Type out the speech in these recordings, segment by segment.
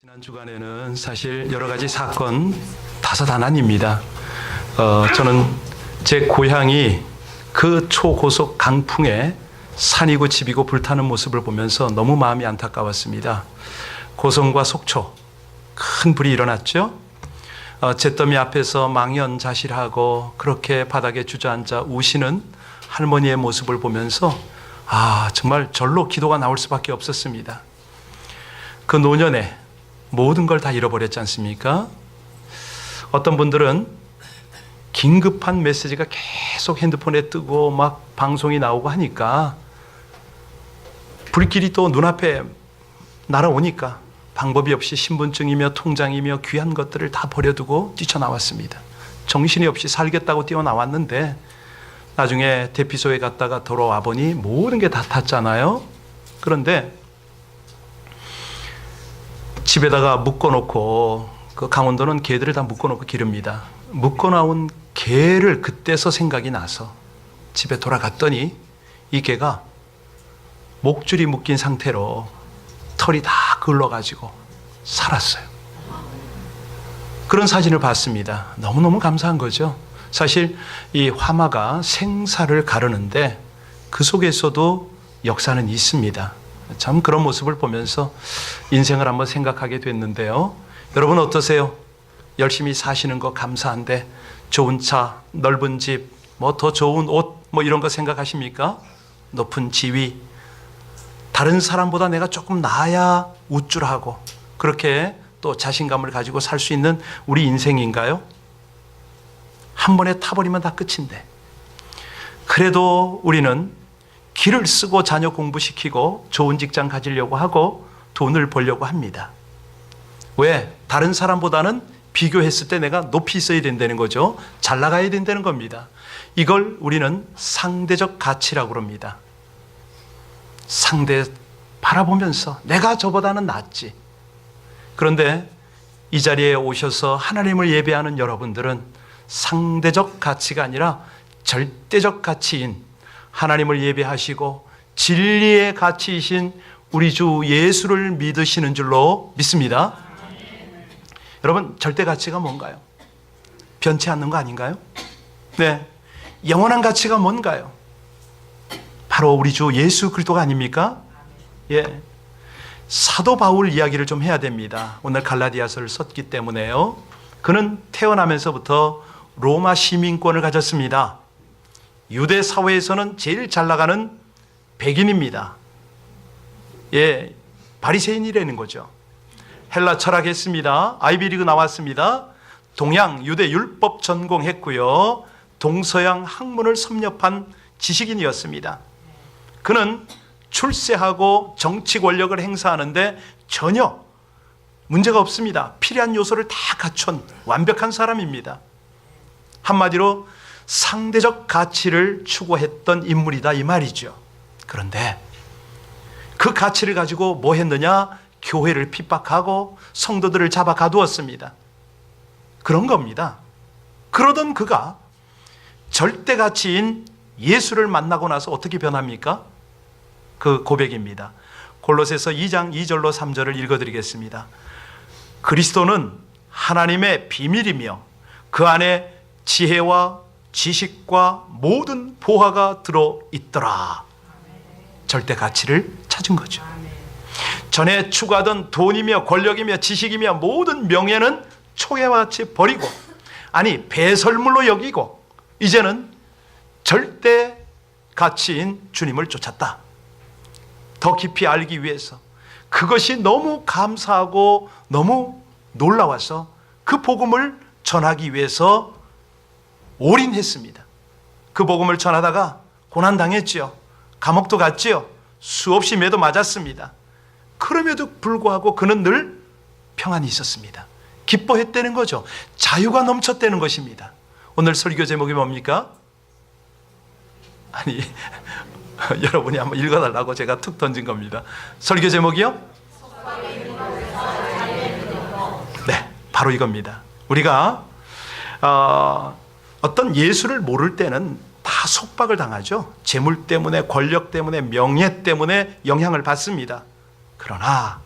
지난 주간에는 사실 여러 가지 사건 다사다난입니다. 저는 제 고향이 그 초고속 강풍에 산이고 집이고 불타는 모습을 보면서 너무 마음이 안타까웠습니다. 고성과 속초 큰 불이 일어났죠. 잿더미 앞에서 망연자실하고 그렇게 바닥에 주저앉아 우시는 할머니의 모습을 보면서 정말 절로 기도가 나올 수밖에 없었습니다. 그 노년에 모든 걸 다 잃어버렸지 않습니까? 어떤 분들은 긴급한 메시지가 계속 핸드폰에 뜨고 막 방송이 나오고 하니까 불길이 또 눈앞에 날아오니까 방법이 없이 신분증이며 통장이며 귀한 것들을 다 버려두고 뛰쳐나왔습니다. 정신이 없이 살겠다고 뛰어나왔는데 나중에 대피소에 갔다가 돌아와 보니 모든 게 다 탔잖아요. 그런데 집에다가 묶어놓고, 그 강원도는 개들을 다 묶어놓고 기릅니다. 묶어나온 개를 그때서 생각이 나서 집에 돌아갔더니 이 개가 목줄이 묶인 상태로 털이 다 긁어가지고 살았어요. 그런 사진을 봤습니다. 너무너무 감사한 거죠. 사실 이 화마가 생사를 가르는데 그 속에서도 역사는 있습니다. 참 그런 모습을 보면서 인생을 한번 생각하게 됐는데요. 여러분 어떠세요? 열심히 사시는 거 감사한데 좋은 차, 넓은 집, 더 좋은 옷 이런 거 생각하십니까? 높은 지위, 다른 사람보다 내가 조금 나아야 우쭐하고 그렇게 또 자신감을 가지고 살 수 있는 우리 인생인가요? 한 번에 타버리면 다 끝인데 그래도 우리는 길을 쓰고 자녀 공부시키고 좋은 직장 가지려고 하고 돈을 벌려고 합니다. 왜? 다른 사람보다는 비교했을 때 내가 높이 있어야 된다는 거죠. 잘 나가야 된다는 겁니다. 이걸 우리는 상대적 가치라고 합니다. 상대 바라보면서 내가 저보다는 낫지. 그런데 이 자리에 오셔서 하나님을 예배하는 여러분들은 상대적 가치가 아니라 절대적 가치인 하나님을 예배하시고 진리의 가치이신 우리 주 예수를 믿으시는 줄로 믿습니다. 여러분 절대 가치가 뭔가요? 변치 않는 거 아닌가요? 네, 영원한 가치가 뭔가요? 바로 우리 주 예수 그리스도가 아닙니까? 예, 사도 바울 이야기를 좀 해야 됩니다. 오늘 갈라디아서를 썼기 때문에요. 그는 태어나면서부터 로마 시민권을 가졌습니다. 유대 사회에서는 제일 잘 나가는 백인입니다. 예, 바리새인이라는 거죠. 헬라 철학했습니다. 아이비리그 나왔습니다. 동양 유대 율법 전공했고요. 동서양 학문을 섭렵한 지식인이었습니다. 그는 출세하고 정치 권력을 행사하는데 전혀 문제가 없습니다. 필요한 요소를 다 갖춘 완벽한 사람입니다. 한마디로 상대적 가치를 추구했던 인물이다 이 말이죠. 그런데 그 가치를 가지고 뭐 했느냐? 교회를 핍박하고 성도들을 잡아 가두었습니다. 그런 겁니다. 그러던 그가 절대 가치인 예수를 만나고 나서 어떻게 변합니까? 그 고백입니다. 골로새서 2장 2절로 3절을 읽어드리겠습니다. 그리스도는 하나님의 비밀이며 그 안에 지혜와 지식과 모든 보화가 들어있더라. 절대 가치를 찾은 거죠. 전에 추구하던 돈이며 권력이며 지식이며 모든 명예는 초계와 같이 버리고 배설물로 여기고 이제는 절대 가치인 주님을 쫓았다. 더 깊이 알기 위해서 그것이 너무 감사하고 너무 놀라워서 그 복음을 전하기 위해서 올인했습니다. 그 복음을 전하다가 고난당했지요. 감옥도 갔지요. 수없이 매도 맞았습니다. 그럼에도 불구하고 그는 늘 평안이 있었습니다. 기뻐했다는 거죠. 자유가 넘쳤다는 것입니다. 오늘 설교 제목이 뭡니까? 여러분이 한번 읽어달라고 제가 툭 던진 겁니다. 설교 제목이요? 네, 바로 이겁니다. 우리가 어떤 예수를 모를 때는 다 속박을 당하죠. 재물 때문에, 권력 때문에, 명예 때문에 영향을 받습니다. 그러나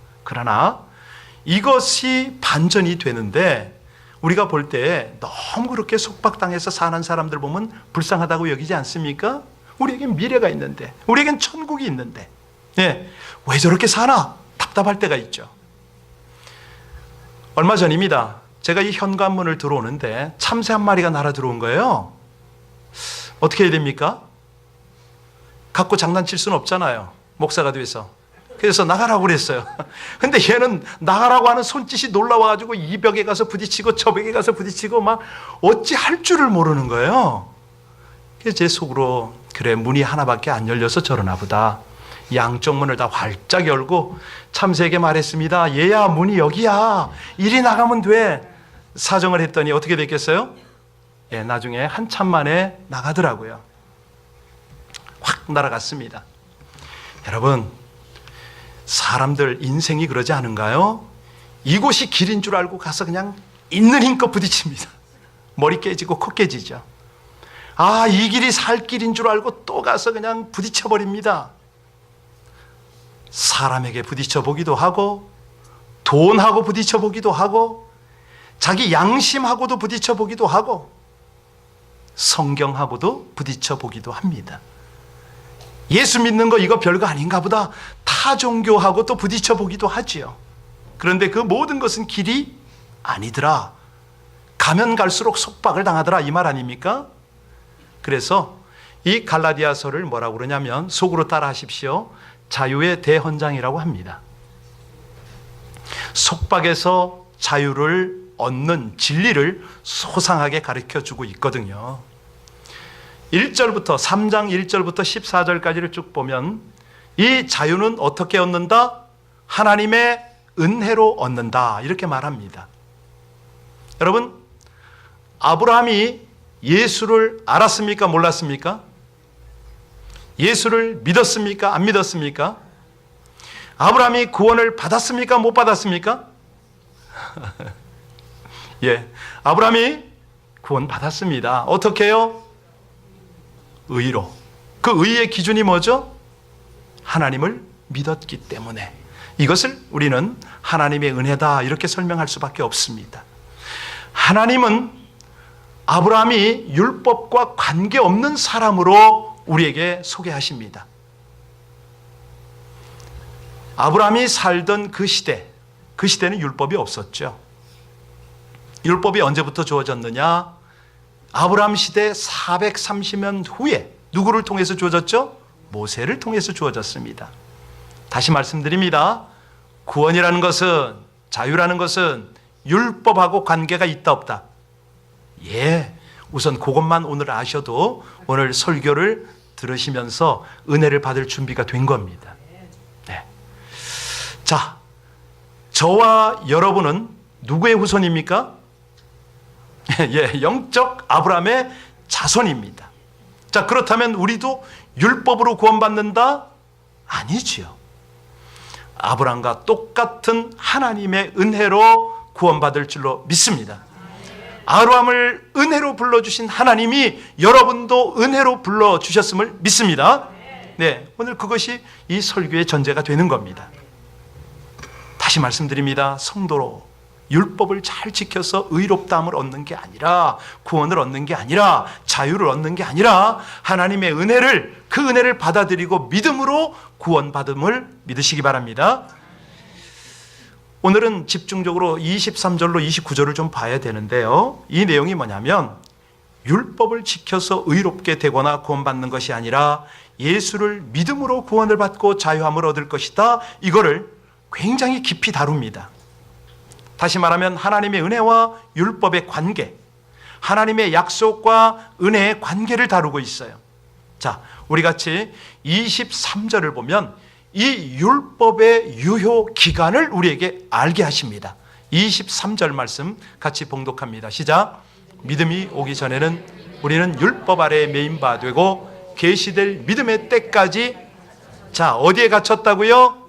이것이 반전이 되는데 우리가 볼 때 너무 그렇게 속박당해서 사는 사람들 보면 불쌍하다고 여기지 않습니까? 우리에겐 미래가 있는데, 우리에겐 천국이 있는데, 예, 왜 저렇게 사나? 답답할 때가 있죠. 얼마 전입니다. 제가 이 현관문을 들어오는데 참새 한 마리가 날아 들어온 거예요. 어떻게 해야 됩니까? 갖고 장난칠 수는 없잖아요. 목사가 돼서. 그래서 나가라고 그랬어요. 근데 얘는 나가라고 하는 손짓이 놀라워가지고 이 벽에 가서 부딪히고 저 벽에 가서 부딪히고 막 어찌 할 줄을 모르는 거예요. 그래서 제 속으로 그래, 문이 하나밖에 안 열려서 저러나 보다. 양쪽 문을 다 활짝 열고 참새에게 말했습니다. 얘야, 문이 여기야. 이리 나가면 돼. 사정을 했더니 어떻게 됐겠어요? 예, 나중에 한참 만에 나가더라고요. 확 날아갔습니다. 여러분, 사람들 인생이 그러지 않은가요? 이곳이 길인 줄 알고 가서 그냥 있는 힘껏 부딪힙니다. 머리 깨지고 코 깨지죠. 아, 이 길이 살 길인 줄 알고 또 가서 그냥 부딪혀버립니다. 사람에게 부딪혀보기도 하고, 돈하고 부딪혀보기도 하고, 자기 양심하고도 부딪혀보기도 하고, 성경하고도 부딪혀보기도 합니다. 예수 믿는 거 이거 별거 아닌가 보다. 타 종교하고 또 부딪혀보기도 하지요. 그런데 그 모든 것은 길이 아니더라. 가면 갈수록 속박을 당하더라, 이 말 아닙니까? 그래서 이 갈라디아서를 뭐라고 그러냐면, 속으로 따라 하십시오. 자유의 대헌장이라고 합니다. 속박에서 자유를 얻는 진리를 소상하게 가르쳐주고 있거든요. 1절부터 3장 1절부터 14절까지를 쭉 보면 이 자유는 어떻게 얻는다? 하나님의 은혜로 얻는다, 이렇게 말합니다. 여러분, 아브라함이 예수를 알았습니까? 몰랐습니까? 예수를 믿었습니까? 안 믿었습니까? 아브라함이 구원을 받았습니까? 못 받았습니까? 예, 아브라함이 구원 받았습니다. 어떻게 해요? 의로. 그 의의 기준이 뭐죠? 하나님을 믿었기 때문에. 이것을 우리는 하나님의 은혜다, 이렇게 설명할 수밖에 없습니다. 하나님은 아브라함이 율법과 관계없는 사람으로 우리에게 소개하십니다. 아브라함이 살던 그 시대는 율법이 없었죠. 율법이 언제부터 주어졌느냐? 아브라함 시대 430년 후에 누구를 통해서 주어졌죠? 모세를 통해서 주어졌습니다. 다시 말씀드립니다. 구원이라는 것은, 자유라는 것은 율법하고 관계가 있다 없다? 예, 우선 그것만 오늘 아셔도 오늘 설교를 들으시면서 은혜를 받을 준비가 된 겁니다. 네. 자, 저와 여러분은 누구의 후손입니까? 예, 영적 아브라함의 자손입니다. 자, 그렇다면 우리도 율법으로 구원받는다? 아니지요. 아브라함과 똑같은 하나님의 은혜로 구원받을 줄로 믿습니다. 아브라함을 은혜로 불러주신 하나님이 여러분도 은혜로 불러주셨음을 믿습니다. 네, 오늘 그것이 이 설교의 전제가 되는 겁니다. 다시 말씀드립니다. 성도로 율법을 잘 지켜서 의롭다함을 얻는 게 아니라, 구원을 얻는 게 아니라, 자유를 얻는 게 아니라 하나님의 은혜를, 그 은혜를 받아들이고 믿음으로 구원받음을 믿으시기 바랍니다. 오늘은 집중적으로 23절로 29절을 좀 봐야 되는데요. 이 내용이 뭐냐면, 율법을 지켜서 의롭게 되거나 구원받는 것이 아니라 예수를 믿음으로 구원을 받고 자유함을 얻을 것이다. 이거를 굉장히 깊이 다룹니다. 다시 말하면 하나님의 은혜와 율법의 관계, 하나님의 약속과 은혜의 관계를 다루고 있어요. 자, 우리 같이 23절을 보면 이 율법의 유효 기간을 우리에게 알게 하십니다. 23절 말씀 같이 봉독합니다. 시작. 믿음이 오기 전에는 우리는 율법 아래에 매인 바 되고 계시될 믿음의 때까지, 자, 어디에 갇혔다고요?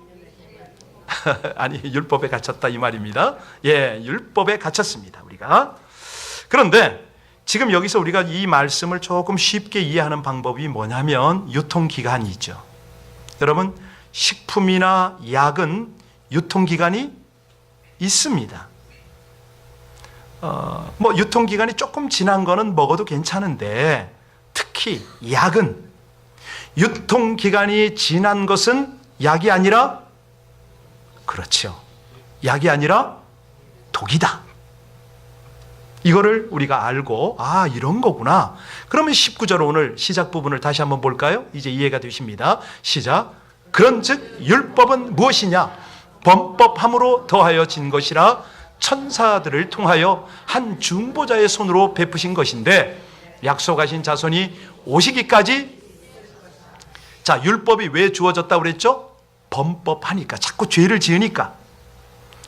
아니, 율법에 갇혔다 이 말입니다. 예, 율법에 갇혔습니다, 우리가. 그런데 지금 여기서 우리가 이 말씀을 조금 쉽게 이해하는 방법이 뭐냐면 유통기간이죠. 여러분, 식품이나 약은 유통기간이 있습니다. 뭐 유통기간이 조금 지난 거는 먹어도 괜찮은데 특히 약은 유통기간이 지난 것은 약이 아니라, 그렇죠, 약이 아니라 독이다. 이거를 우리가 알고 이런 거구나. 그러면 19절 오늘 시작 부분을 다시 한번 볼까요? 이제 이해가 되십니다. 시작. 그런즉 율법은 무엇이냐? 범법함으로 더하여 진 것이라 천사들을 통하여 한 중보자의 손으로 베푸신 것인데 약속하신 자손이 오시기까지. 자, 율법이 왜 주어졌다고 그랬죠? 범법하니까, 자꾸 죄를 지으니까.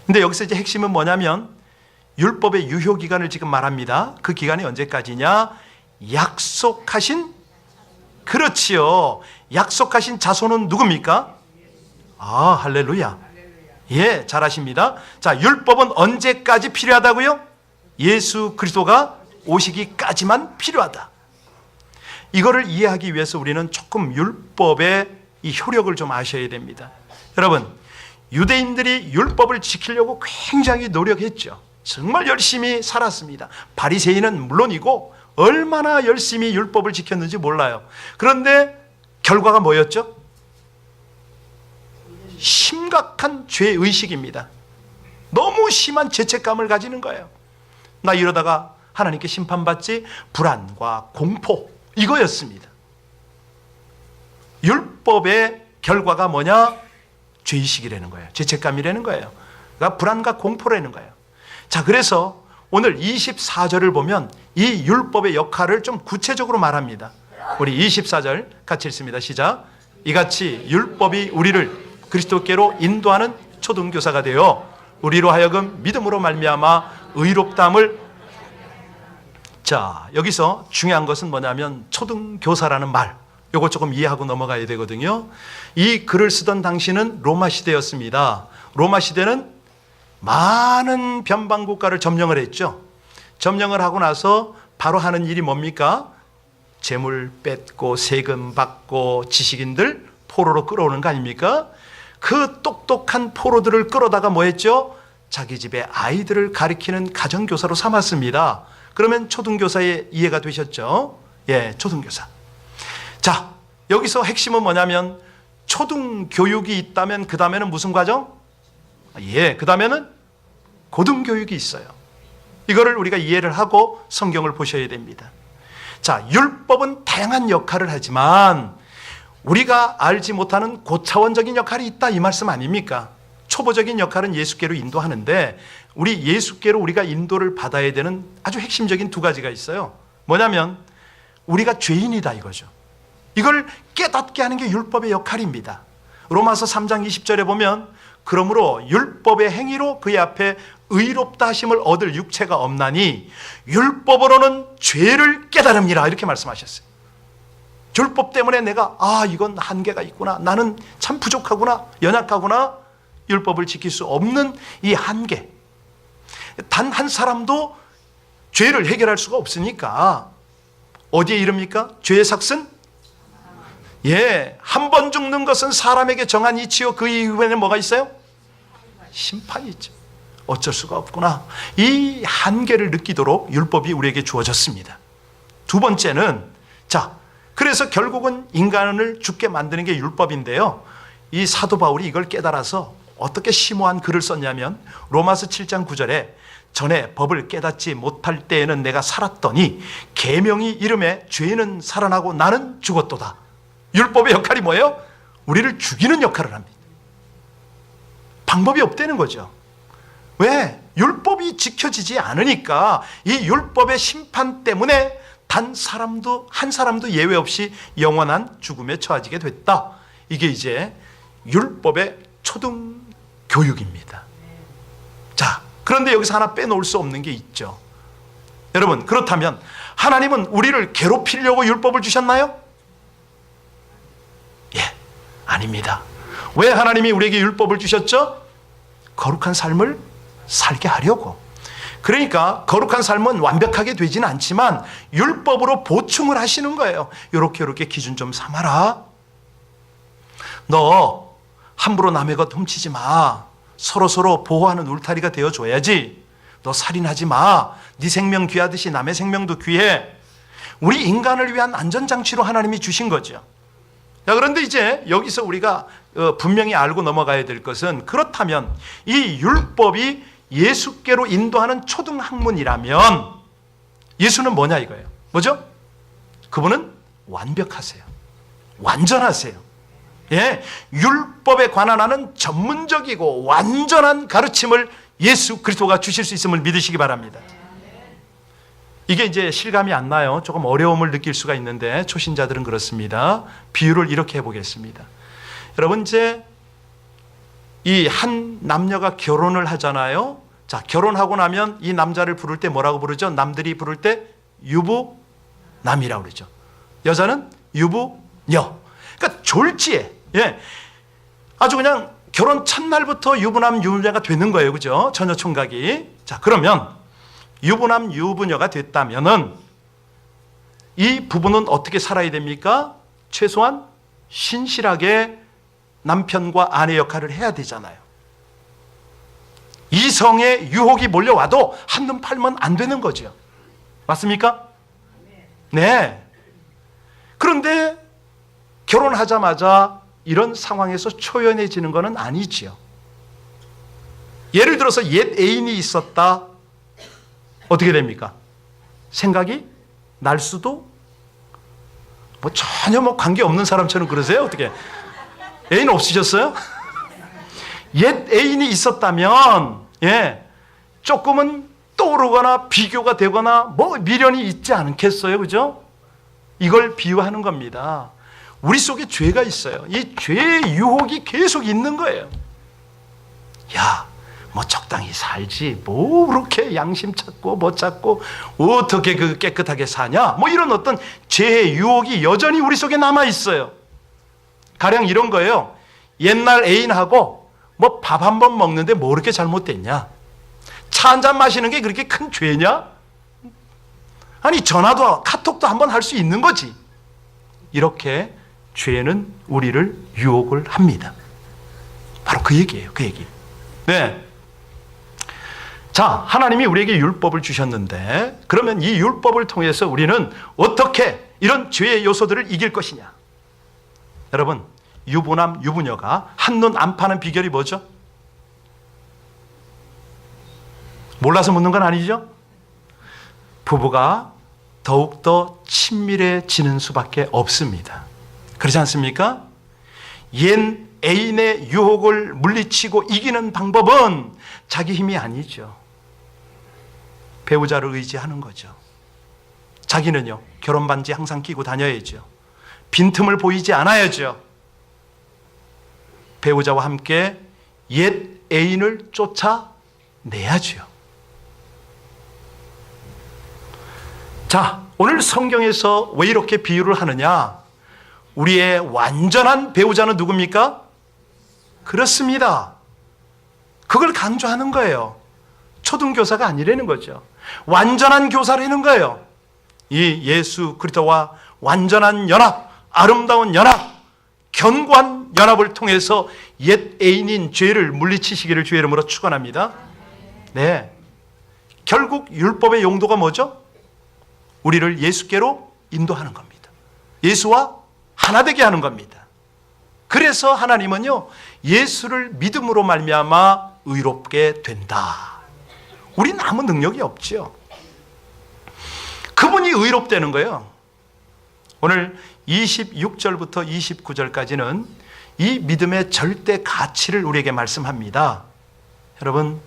근데 여기서 이제 핵심은 뭐냐면 율법의 유효기간을 지금 말합니다. 그 기간이 언제까지냐? 약속하신, 그렇지요, 약속하신 자손은 누굽니까? 할렐루야. 예, 잘하십니다. 자, 율법은 언제까지 필요하다고요? 예수 그리스도가 오시기까지만 필요하다. 이거를 이해하기 위해서 우리는 조금 율법의 이 효력을 좀 아셔야 됩니다. 여러분, 유대인들이 율법을 지키려고 굉장히 노력했죠. 정말 열심히 살았습니다. 바리새인은 물론이고 얼마나 열심히 율법을 지켰는지 몰라요. 그런데 결과가 뭐였죠? 심각한 죄의식입니다. 너무 심한 죄책감을 가지는 거예요. 나 이러다가 하나님께 심판받지, 불안과 공포, 이거였습니다. 율법의 결과가 뭐냐? 죄의식이라는 거예요. 죄책감이라는 거예요. 그러니까 불안과 공포라는 거예요. 자, 그래서 오늘 24절을 보면 이 율법의 역할을 좀 구체적으로 말합니다. 우리 24절 같이 읽습니다. 시작. 이같이 율법이 우리를 그리스도께로 인도하는 초등교사가 되어 우리로 하여금 믿음으로 말미암아 의롭다함을. 자, 여기서 중요한 것은 뭐냐면 초등교사라는 말, 요거 조금 이해하고 넘어가야 되거든요. 이 글을 쓰던 당시는 로마 시대였습니다. 로마 시대는 많은 변방 국가를 점령을 했죠. 점령을 하고 나서 바로 하는 일이 뭡니까? 재물 뺏고 세금 받고 지식인들 포로로 끌어오는 거 아닙니까? 그 똑똑한 포로들을 끌어다가 뭐 했죠? 자기 집에 아이들을 가르치는 가정교사로 삼았습니다. 그러면 초등교사의 이해가 되셨죠? 예, 초등교사. 자, 여기서 핵심은 뭐냐면 초등교육이 있다면 그 다음에는 무슨 과정? 예, 그 다음에는 고등교육이 있어요. 이거를 우리가 이해를 하고 성경을 보셔야 됩니다. 자, 율법은 다양한 역할을 하지만 우리가 알지 못하는 고차원적인 역할이 있다, 이 말씀 아닙니까? 초보적인 역할은 예수께로 인도하는데 우리 예수께로 우리가 인도를 받아야 되는 아주 핵심적인 두 가지가 있어요. 뭐냐면 우리가 죄인이다, 이거죠. 이걸 깨닫게 하는 게 율법의 역할입니다. 로마서 3장 20절에 보면 그러므로 율법의 행위로 그의 앞에 의롭다 하심을 얻을 육체가 없나니 율법으로는 죄를 깨달음이라, 이렇게 말씀하셨어요. 율법 때문에 내가 이건 한계가 있구나, 나는 참 부족하구나, 연약하구나, 율법을 지킬 수 없는 이 한계. 단 한 사람도 죄를 해결할 수가 없으니까 어디에 이릅니까? 죄의 삭은? 예, 한 번 죽는 것은 사람에게 정한 이치요, 그 이후에는 뭐가 있어요? 심판이 있죠. 어쩔 수가 없구나. 이 한계를 느끼도록 율법이 우리에게 주어졌습니다. 두 번째는, 자, 그래서 결국은 인간을 죽게 만드는 게 율법인데요. 이 사도 바울이 이걸 깨달아서 어떻게 심오한 글을 썼냐면 로마서 7장 9절에 전에 법을 깨닫지 못할 때에는 내가 살았더니 계명이 이름에 죄는 살아나고 나는 죽었도다. 율법의 역할이 뭐예요? 우리를 죽이는 역할을 합니다. 방법이 없다는 거죠. 왜? 율법이 지켜지지 않으니까 이 율법의 심판 때문에 단 한 사람도 예외 없이 영원한 죽음에 처하지게 됐다. 이게 이제 율법의 초등 교육입니다. 자, 그런데 여기서 하나 빼놓을 수 없는 게 있죠. 여러분, 그렇다면 하나님은 우리를 괴롭히려고 율법을 주셨나요? 예, 아닙니다. 왜 하나님이 우리에게 율법을 주셨죠? 거룩한 삶을 살게 하려고. 그러니까 거룩한 삶은 완벽하게 되지는 않지만 율법으로 보충을 하시는 거예요. 이렇게 기준 좀 삼아라. 너 함부로 남의 것 훔치지 마. 서로서로 보호하는 울타리가 되어줘야지. 너 살인하지 마. 네 생명 귀하듯이 남의 생명도 귀해. 우리 인간을 위한 안전장치로 하나님이 주신 거죠. 자, 그런데 이제 여기서 우리가 분명히 알고 넘어가야 될 것은, 그렇다면 이 율법이 예수께로 인도하는 초등학문이라면 예수는 뭐냐 이거예요. 뭐죠? 그분은 완벽하세요. 완전하세요. 예, 율법에 관한 하는 전문적이고 완전한 가르침을 예수 그리스도가 주실 수 있음을 믿으시기 바랍니다. 이게 이제 실감이 안 나요. 조금 어려움을 느낄 수가 있는데 초신자들은 그렇습니다. 비유를 이렇게 해보겠습니다. 여러분, 이제 이 한 남녀가 결혼을 하잖아요. 자, 결혼하고 나면 이 남자를 부를 때 뭐라고 부르죠? 남들이 부를 때 유부남이라고 그러죠. 여자는 유부녀. 그러니까 졸지에, 예, 아주 그냥 결혼 첫날부터 유부남 유부녀가 되는 거예요. 그죠? 처녀 총각이. 자, 그러면 유부남 유부녀가 됐다면은 이 부부는 어떻게 살아야 됩니까? 최소한 신실하게 남편과 아내 역할을 해야 되잖아요. 이성의 유혹이 몰려와도 한눈 팔면 안 되는 거죠. 맞습니까? 네. 그런데 결혼하자마자 이런 상황에서 초연해지는 것은 아니지요. 예를 들어서 옛 애인이 있었다. 어떻게 됩니까? 생각이 날 수도, 뭐 전혀 뭐 관계없는 사람처럼 그러세요? 어떻게? 애인 없으셨어요? 옛 애인이 있었다면, 예, 조금은 떠오르거나 비교가 되거나 뭐 미련이 있지 않겠어요? 그죠? 이걸 비유하는 겁니다. 우리 속에 죄가 있어요. 이 죄의 유혹이 계속 있는 거예요. 야, 뭐 적당히 살지, 뭐 그렇게 양심 찾고 뭐 찾고 어떻게 그 깨끗하게 사냐, 뭐 이런 어떤 죄의 유혹이 여전히 우리 속에 남아 있어요. 가령 이런 거예요. 옛날 애인하고 뭐 밥 한 번 먹는데 뭐 그렇게 잘못됐냐? 차 한 잔 마시는 게 그렇게 큰 죄냐? 아니, 전화도 카톡도 한 번 할 수 있는 거지. 이렇게 죄는 우리를 유혹을 합니다. 바로 그 얘기예요. 그 얘기. 네. 자, 하나님이 우리에게 율법을 주셨는데, 그러면 이 율법을 통해서 우리는 어떻게 이런 죄의 요소들을 이길 것이냐? 여러분, 유부남, 유부녀가 한눈 안 파는 비결이 뭐죠? 몰라서 묻는 건 아니죠? 부부가 더욱더 친밀해지는 수밖에 없습니다. 그렇지 않습니까? 옛 애인의 유혹을 물리치고 이기는 방법은 자기 힘이 아니죠. 배우자를 의지하는 거죠. 자기는요, 결혼 반지 항상 끼고 다녀야죠. 빈틈을 보이지 않아야죠. 배우자와 함께 옛 애인을 쫓아내야죠. 자, 오늘 성경에서 왜 이렇게 비유를 하느냐? 우리의 완전한 배우자는 누굽니까? 그렇습니다. 그걸 강조하는 거예요. 초등교사가 아니라는 거죠. 완전한 교사라는 거예요. 이 예수 그리스도와 완전한 연합, 아름다운 연합, 견고한 연합을 통해서 옛 애인인 죄를 물리치시기를 주의 이름으로 축원합니다. 네. 결국 율법의 용도가 뭐죠? 우리를 예수께로 인도하는 겁니다. 예수와 하나 되게 하는 겁니다. 그래서 하나님은요, 예수를 믿음으로 말미암아 의롭게 된다. 우리는 아무 능력이 없죠. 그분이 의롭다는 거예요. 오늘 26절부터 29절까지는 이 믿음의 절대 가치를 우리에게 말씀합니다. 여러분,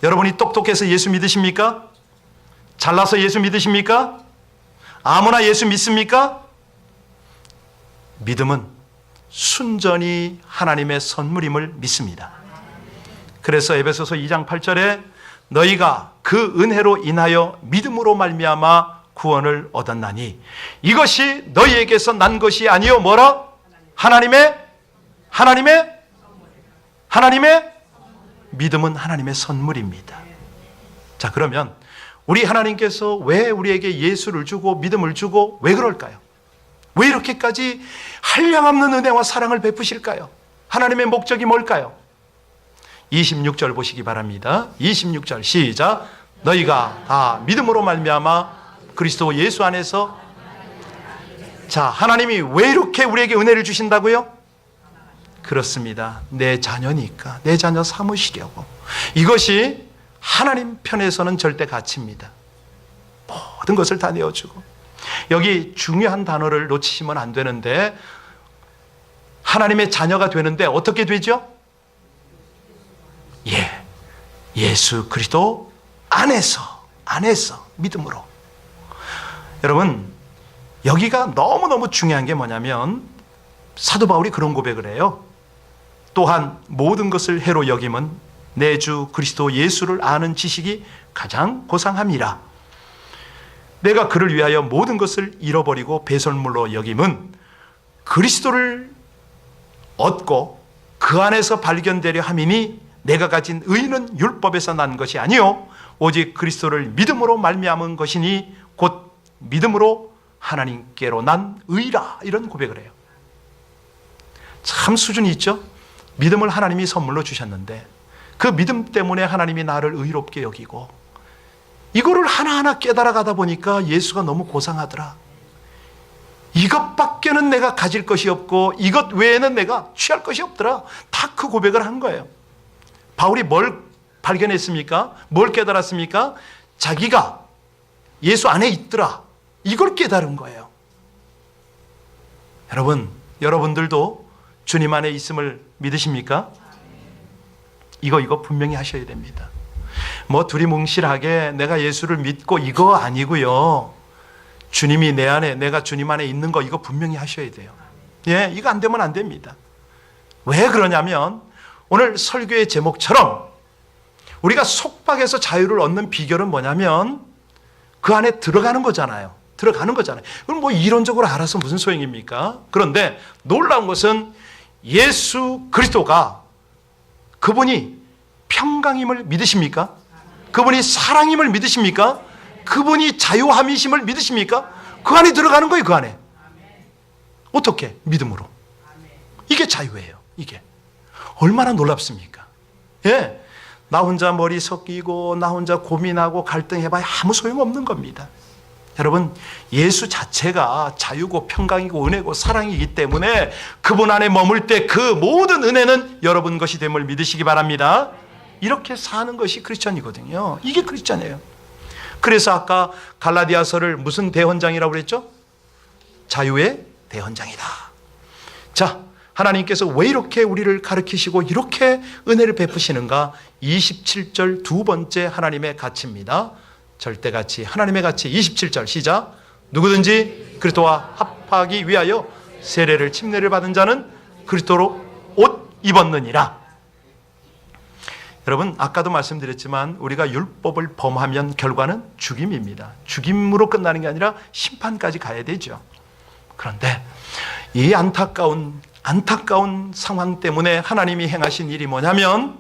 여러분이 똑똑해서 예수 믿으십니까? 잘나서 예수 믿으십니까? 아무나 예수 믿습니까? 믿음은 순전히 하나님의 선물임을 믿습니다. 그래서 에베소서 2장 8절에 너희가 그 은혜로 인하여 믿음으로 말미암아 구원을 얻었나니 이것이 너희에게서 난 것이 아니요 뭐라? 하나님의 믿음은 하나님의 선물입니다. 자, 그러면 우리 하나님께서 왜 우리에게 예수를 주고 믿음을 주고 왜 그럴까요? 왜 이렇게까지 한량없는 은혜와 사랑을 베푸실까요? 하나님의 목적이 뭘까요? 26절 보시기 바랍니다. 26절 시작. 너희가 다 믿음으로 말미암아 그리스도 예수 안에서. 자, 하나님이 왜 이렇게 우리에게 은혜를 주신다고요? 그렇습니다. 내 자녀니까, 내 자녀 삼으시려고. 이것이 하나님 편에서는 절대 가치입니다. 모든 것을 다 내어주고. 여기 중요한 단어를 놓치시면 안 되는데, 하나님의 자녀가 되는데 어떻게 되죠? 예수 그리스도 안에서 믿음으로. 여러분, 여기가 너무너무 중요한 게 뭐냐면 사도 바울이 그런 고백을 해요. 또한 모든 것을 해로 여김은 내 주 그리스도 예수를 아는 지식이 가장 고상함이라. 내가 그를 위하여 모든 것을 잃어버리고 배설물로 여김은 그리스도를 얻고 그 안에서 발견되려 함이니 내가 가진 의는 율법에서 난 것이 아니요 오직 그리스도를 믿음으로 말미암은 것이니 곧 믿음으로 하나님께로 난 의라. 이런 고백을 해요. 참 수준이 있죠. 믿음을 하나님이 선물로 주셨는데 그 믿음 때문에 하나님이 나를 의롭게 여기고, 이거를 하나하나 깨달아가다 보니까 예수가 너무 고상하더라. 이것밖에는 내가 가질 것이 없고 이것 외에는 내가 취할 것이 없더라. 다 그 고백을 한 거예요. 바울이 뭘 발견했습니까? 뭘 깨달았습니까? 자기가 예수 안에 있더라. 이걸 깨달은 거예요. 여러분들도 주님 안에 있음을 믿으십니까? 이거 분명히 하셔야 됩니다. 뭐 두리뭉실하게 내가 예수를 믿고 이거 아니고요. 주님이 내 안에, 내가 주님 안에 있는 거 이거 분명히 하셔야 돼요. 이거 안 되면 안 됩니다. 왜 그러냐면 오늘 설교의 제목처럼 우리가 속박에서 자유를 얻는 비결은 뭐냐면 그 안에 들어가는 거잖아요. 그럼 뭐 이론적으로 알아서 무슨 소용입니까? 그런데 놀라운 것은 예수 그리스도가, 그분이 평강임을 믿으십니까? 그분이 사랑임을 믿으십니까? 그분이 자유함이심을 믿으십니까? 그 안에 들어가는 거예요. 그 안에. 어떻게? 믿음으로. 이게 자유예요. 이게 얼마나 놀랍습니까? 나 혼자 머리 섞이고 나 혼자 고민하고 갈등해봐야 아무 소용없는 겁니다. 여러분, 예수 자체가 자유고 평강이고 은혜고 사랑이기 때문에 그분 안에 머물 때 그 모든 은혜는 여러분 것이 됨을 믿으시기 바랍니다. 이렇게 사는 것이 크리스천이거든요. 이게 크리스천이에요. 그래서 아까 갈라디아서를 무슨 대헌장이라고 그랬죠? 자유의 대헌장이다. 자, 하나님께서 왜 이렇게 우리를 가르치시고 이렇게 은혜를 베푸시는가? 27절 두 번째 하나님의 가치입니다. 절대가치, 하나님의 가치. 27절 시작. 누구든지 그리스도와 합하기 위하여 세례를 침례를 받은 자는 그리스도로 옷 입었느니라. 여러분, 아까도 말씀드렸지만 우리가 율법을 범하면 결과는 죽임입니다. 죽임으로 끝나는 게 아니라 심판까지 가야 되죠. 그런데 이 안타까운 상황 때문에 하나님이 행하신 일이 뭐냐면,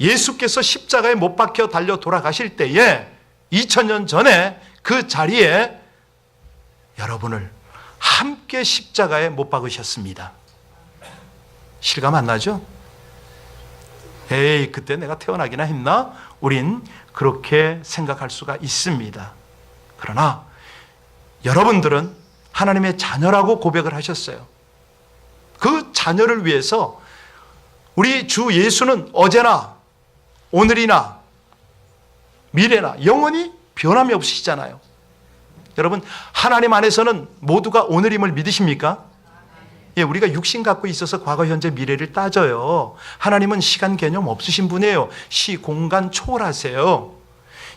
예수께서 십자가에 못 박혀 달려 돌아가실 때에 2000년 전에 그 자리에 여러분을 함께 십자가에 못 박으셨습니다. 실감 안 나죠? 그때 내가 태어나기나 했나? 우린 그렇게 생각할 수가 있습니다. 그러나 여러분들은 하나님의 자녀라고 고백을 하셨어요. 그 자녀를 위해서 우리 주 예수는 어제나 오늘이나 미래나 영원히 변함이 없으시잖아요. 여러분, 하나님 안에서는 모두가 오늘임을 믿으십니까? 우리가 육신 갖고 있어서 과거, 현재, 미래를 따져요. 하나님은 시간 개념 없으신 분이에요. 시, 공간 초월하세요.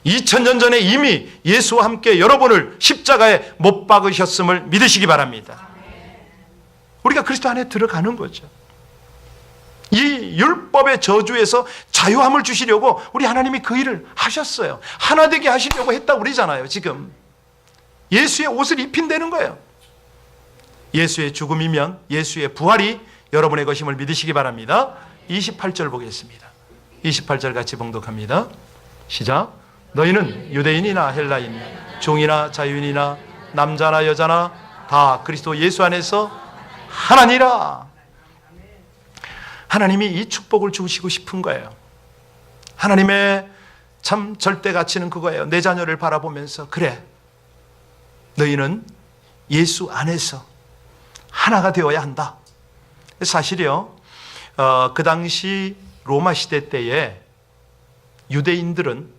2000년 전에 이미 예수와 함께 여러분을 십자가에 못 박으셨음을 믿으시기 바랍니다. 우리가 그리스도 안에 들어가는 거죠. 이 율법의 저주에서 자유함을 주시려고 우리 하나님이 그 일을 하셨어요. 하나 되게 하시려고 했다고 그러잖아요. 지금 예수의 옷을 입힌다는 거예요. 예수의 죽음이면 예수의 부활이 여러분의 것임을 믿으시기 바랍니다. 28절 보겠습니다. 28절 같이 봉독합니다. 시작. 너희는 유대인이나 헬라인, 종이나 자유인이나 남자나 여자나 다 그리스도 예수 안에서 하나니라. 하나님이 이 축복을 주시고 싶은 거예요. 하나님의 참 절대 가치는 그거예요. 내 자녀를 바라보면서 그래, 너희는 예수 안에서 하나가 되어야 한다. 사실이요, 그 당시 로마 시대 때에 유대인들은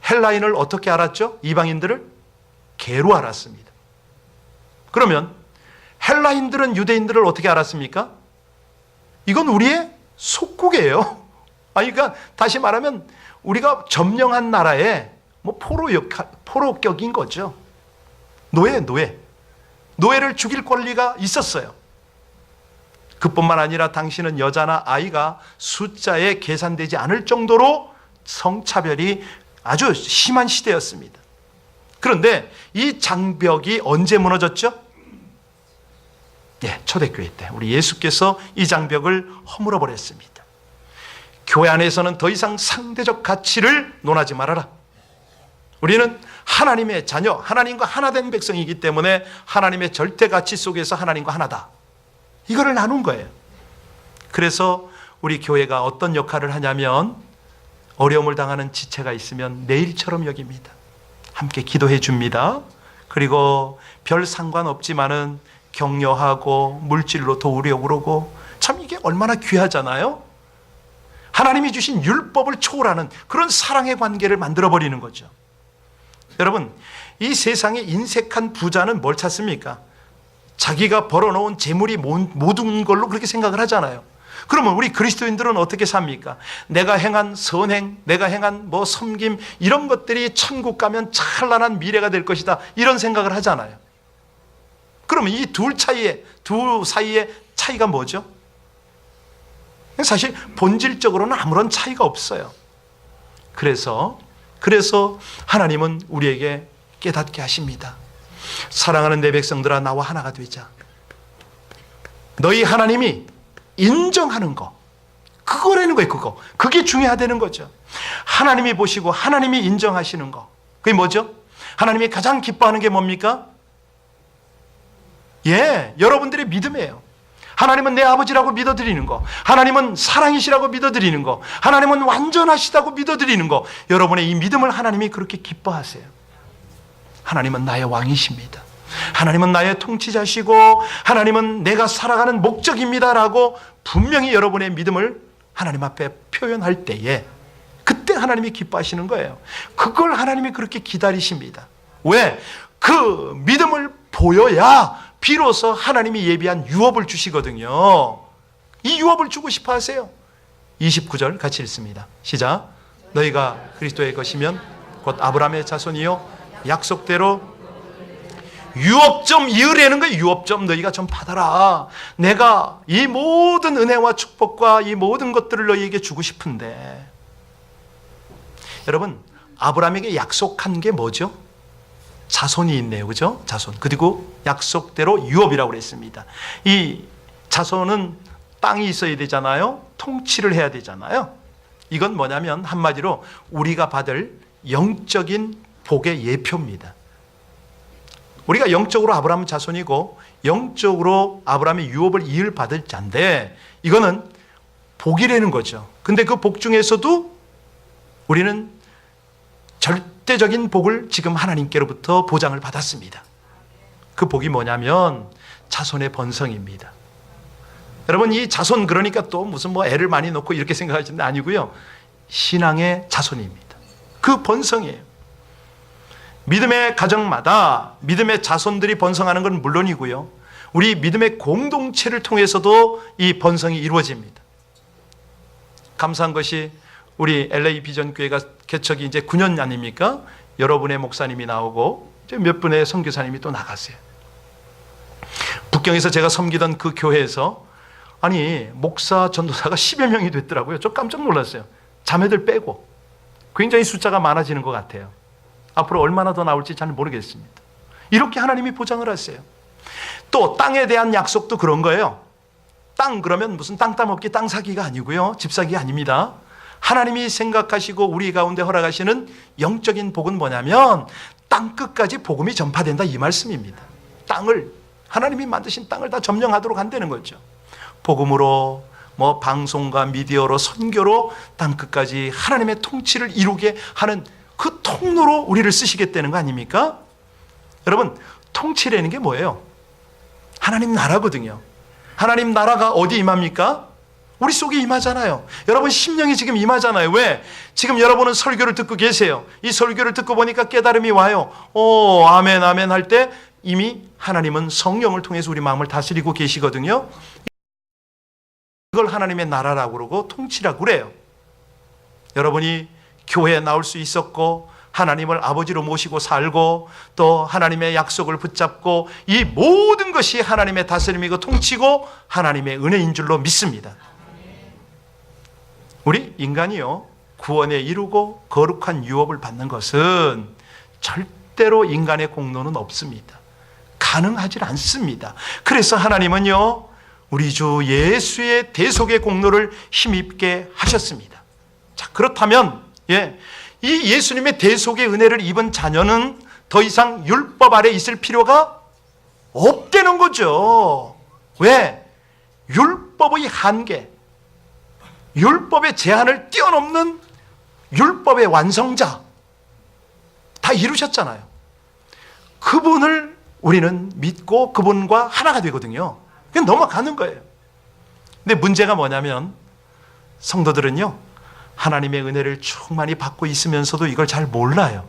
헬라인을 어떻게 알았죠? 이방인들을 개로 알았습니다. 그러면 헬라인들은 유대인들을 어떻게 알았습니까? 이건 우리의 속국이에요. 그러니까 다시 말하면 우리가 점령한 나라의 포로격인 거죠. 노예를 죽일 권리가 있었어요. 그뿐만 아니라 당시는 여자나 아이가 숫자에 계산되지 않을 정도로 성차별이 아주 심한 시대였습니다. 그런데 이 장벽이 언제 무너졌죠? 초대교회 때 우리 예수께서 이 장벽을 허물어 버렸습니다. 교회 안에서는 더 이상 상대적 가치를 논하지 말아라. 우리는 하나님의 자녀, 하나님과 하나 된 백성이기 때문에 하나님의 절대 가치 속에서 하나님과 하나다. 이거를 나눈 거예요. 그래서 우리 교회가 어떤 역할을 하냐면 어려움을 당하는 지체가 있으면 내일처럼 여깁니다. 함께 기도해 줍니다. 그리고 별 상관없지만은 격려하고 물질로 도우려고 그러고, 참 이게 얼마나 귀하잖아요. 하나님이 주신 율법을 초월하는 그런 사랑의 관계를 만들어버리는 거죠. 여러분, 이 세상에 인색한 부자는 뭘 찾습니까? 자기가 벌어놓은 재물이 모든 걸로 그렇게 생각을 하잖아요. 그러면 우리 그리스도인들은 어떻게 삽니까? 내가 행한 선행, 내가 행한 섬김, 이런 것들이 천국 가면 찬란한 미래가 될 것이다, 이런 생각을 하잖아요. 그러면 이 둘 사이의 차이가 뭐죠? 사실 본질적으로는 아무런 차이가 없어요. 그래서 하나님은 우리에게 깨닫게 하십니다. 사랑하는 내 백성들아, 나와 하나가 되자. 너희 하나님이 인정하는 거, 그거라는 거예요. 그게 중요하다는 거죠. 하나님이 보시고 하나님이 인정하시는 거, 그게 뭐죠? 하나님이 가장 기뻐하는 게 뭡니까? 여러분들의 믿음이에요. 하나님은 내 아버지라고 믿어드리는 거, 하나님은 사랑이시라고 믿어드리는 거, 하나님은 완전하시다고 믿어드리는 거, 여러분의 이 믿음을 하나님이 그렇게 기뻐하세요. 하나님은 나의 왕이십니다. 하나님은 나의 통치자시고 하나님은 내가 살아가는 목적입니다라고 분명히 여러분의 믿음을 하나님 앞에 표현할 때에, 그때 하나님이 기뻐하시는 거예요. 그걸 하나님이 그렇게 기다리십니다. 왜? 그 믿음을 보여야 비로소 하나님이 예비한 유업을 주시거든요. 이 유업을 주고 싶어 하세요. 29절 같이 읽습니다. 시작. 너희가 그리스도의 것이면 곧 아브라함의 자손이요 약속대로 유업점, 이으라는 거예요. 유업점 너희가 좀 받아라. 내가 이 모든 은혜와 축복과 이 모든 것들을 너희에게 주고 싶은데, 여러분, 아브라함에게 약속한 게 뭐죠? 자손이 있네요. 그죠? 자손. 그리고 약속대로 유업이라고 그랬습니다. 이 자손은 땅이 있어야 되잖아요. 통치를 해야 되잖아요. 이건 뭐냐면 한마디로 우리가 받을 영적인 복의 예표입니다. 우리가 영적으로 아브라함 자손이고 영적으로 아브라함의 유업을 이을 받을 자인데, 이거는 복이라는 거죠. 근데 그 복 중에서도 우리는 절대적인 복을 지금 하나님께로부터 보장을 받았습니다. 그 복이 뭐냐면 자손의 번성입니다. 여러분, 이 자손 그러니까 또 무슨 애를 많이 놓고 이렇게 생각하시는 게 아니고요. 신앙의 자손입니다. 그 번성이에요. 믿음의 가정마다 믿음의 자손들이 번성하는 건 물론이고요. 우리 믿음의 공동체를 통해서도 이 번성이 이루어집니다. 감사한 것이 우리 LA 비전교회가 개척이 이제 9년 아닙니까? 여러분의 목사님이 나오고 이제 몇 분의 선교사님이 또 나갔어요. 북경에서 제가 섬기던 그 교회에서 목사 전도사가 10여 명이 됐더라고요. 저 깜짝 놀랐어요. 자매들 빼고 굉장히 숫자가 많아지는 것 같아요. 앞으로 얼마나 더 나올지 잘 모르겠습니다. 이렇게 하나님이 보장을 하세요. 또 땅에 대한 약속도 그런 거예요. 땅 그러면 무슨 땅 따먹기, 땅 사기가 아니고요. 집 사기가 아닙니다. 하나님이 생각하시고 우리 가운데 허락하시는 영적인 복은 뭐냐면 땅 끝까지 복음이 전파된다, 이 말씀입니다. 하나님이 만드신 땅을 다 점령하도록 한다는 거죠. 복음으로 뭐 방송과 미디어로 선교로 땅끝까지 하나님의 통치를 이루게 하는 그 통로로 우리를 쓰시겠다는 거 아닙니까? 여러분, 통치라는 게 뭐예요? 하나님 나라거든요. 하나님 나라가 어디 임합니까? 우리 속에 임하잖아요. 여러분 심령이 지금 임하잖아요. 왜? 지금 여러분은 설교를 듣고 계세요. 이 설교를 듣고 보니까 깨달음이 와요. 오, 아멘 아멘 할 때 이미 하나님은 성령을 통해서 우리 마음을 다스리고 계시거든요. 이걸 하나님의 나라라고 그러고 통치라고 그래요. 여러분이 교회에 나올 수 있었고 하나님을 아버지로 모시고 살고 또 하나님의 약속을 붙잡고 이 모든 것이 하나님의 다스림이고 통치고 하나님의 은혜인 줄로 믿습니다. 우리 인간이요, 구원에 이르고 거룩한 유업을 받는 것은 절대로 인간의 공로는 없습니다. 가능하지 않습니다. 그래서 하나님은요, 우리 주 예수의 대속의 공로를 힘입게 하셨습니다. 자, 그렇다면 이 예수님의 대속의 은혜를 입은 자녀는 더 이상 율법 아래 있을 필요가 없다는 거죠. 왜? 율법의 한계, 율법의 제한을 뛰어넘는 율법의 완성자 다 이루셨잖아요. 그분을 우리는 믿고 그분과 하나가 되거든요. 그냥 넘어가는 거예요. 근데 문제가 뭐냐면 성도들은요, 하나님의 은혜를 충만히 받고 있으면서도 이걸 잘 몰라요.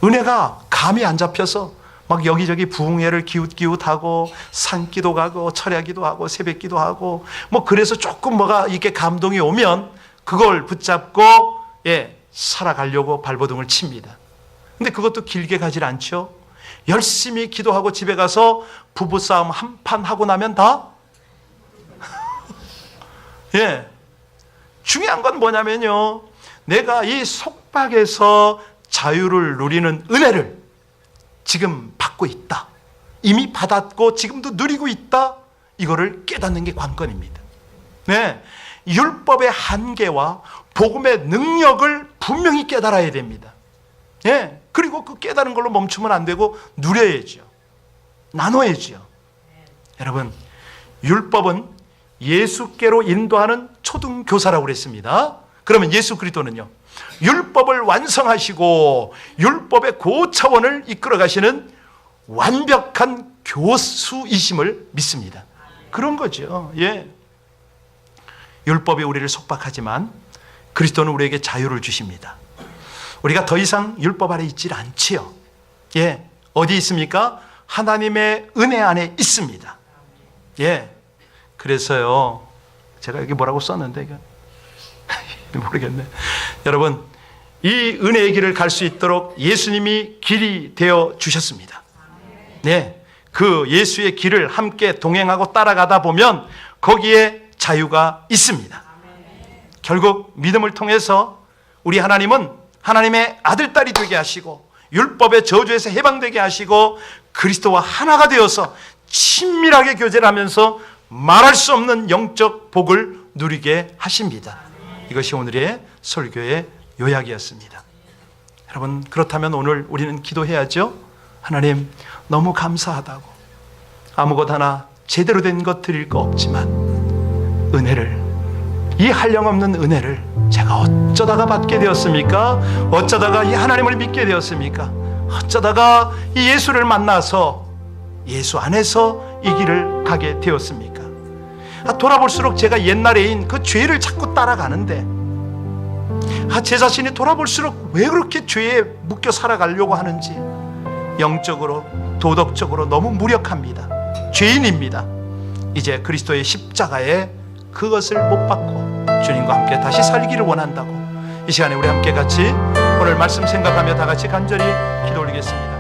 은혜가 감이 안 잡혀서 막 여기저기 부흥회를 기웃기웃하고 산기도 가고 철야기도 하고 새벽기도 하고 뭐 그래서 조금 뭐가 이렇게 감동이 오면 그걸 붙잡고 살아가려고 발버둥을 칩니다. 근데 그것도 길게 가질 않죠. 열심히 기도하고 집에 가서 부부싸움 한 판 하고 나면 다 중요한 건 뭐냐면요, 내가 이 속박에서 자유를 누리는 은혜를 지금 받고 있다, 이미 받았고 지금도 누리고 있다, 이거를 깨닫는 게 관건입니다. 율법의 한계와 복음의 능력을 분명히 깨달아야 됩니다. 그리고 그 깨달은 걸로 멈추면 안 되고 누려야죠. 나눠야죠. 여러분, 율법은 예수께로 인도하는 초등교사라고 그랬습니다. 그러면 예수 그리스도는요, 율법을 완성하시고 율법의 고차원을 이끌어 가시는 완벽한 교수이심을 믿습니다. 그런 거죠. 율법이 우리를 속박하지만 그리스도는 우리에게 자유를 주십니다. 우리가 더 이상 율법 아래 있질 않지요. 어디 있습니까? 하나님의 은혜 안에 있습니다. 그래서요, 제가 여기 뭐라고 썼는데 모르겠네. 여러분, 이 은혜의 길을 갈 수 있도록 예수님이 길이 되어 주셨습니다. 그 예수의 길을 함께 동행하고 따라가다 보면 거기에 자유가 있습니다. 결국 믿음을 통해서 우리 하나님은 하나님의 아들, 딸이 되게 하시고 율법의 저주에서 해방되게 하시고 그리스도와 하나가 되어서 친밀하게 교제를 하면서 말할 수 없는 영적 복을 누리게 하십니다. 이것이 오늘의 설교의 요약이었습니다. 여러분, 그렇다면 오늘 우리는 기도해야죠. 하나님, 너무 감사하다고, 아무것 하나 제대로 된 것 드릴 거 없지만 은혜를, 이 한량없는 은혜를 제가 어쩌다가 받게 되었습니까? 어쩌다가 이 하나님을 믿게 되었습니까? 어쩌다가 이 예수를 만나서 예수 안에서 이 길을 가게 되었습니까? 돌아볼수록 제가 옛날에인 그 죄를 자꾸 따라가는데 제 자신이 돌아볼수록 왜 그렇게 죄에 묶여 살아가려고 하는지 영적으로, 도덕적으로 너무 무력합니다. 죄인입니다. 이제 그리스도의 십자가에 그것을 못 받고 주님과 함께 다시 살기를 원한다고, 이 시간에 우리 함께 같이 오늘 말씀 생각하며 다 같이 간절히 기도 올리겠습니다.